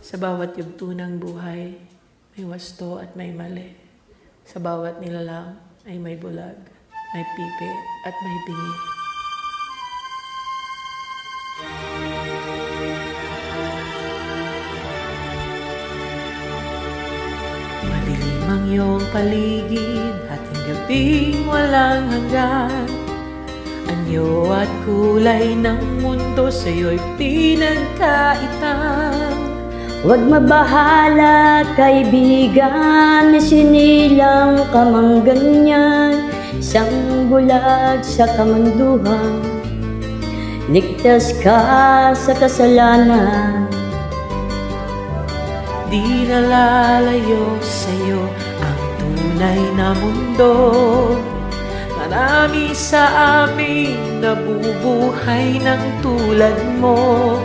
Sa bawat yugto ng buhay, may wasto at may mali. Sa bawat nilalang ay may bulag, may pipi at may bingi. Madilim ang iyong paligid at ang gabing walang hanggan. Anyo at kulay ng mundo sa'yo'y pinagkaitan. Huwag mabahala, kaibigan, sinilang ka mang ganyan. Isang bulag sa kamanduhan, ligtas ka sa kasalanan. Di nalalayo sa'yo ang tunay na mundo. Marami sa amin nabubuhay ng tulad mo.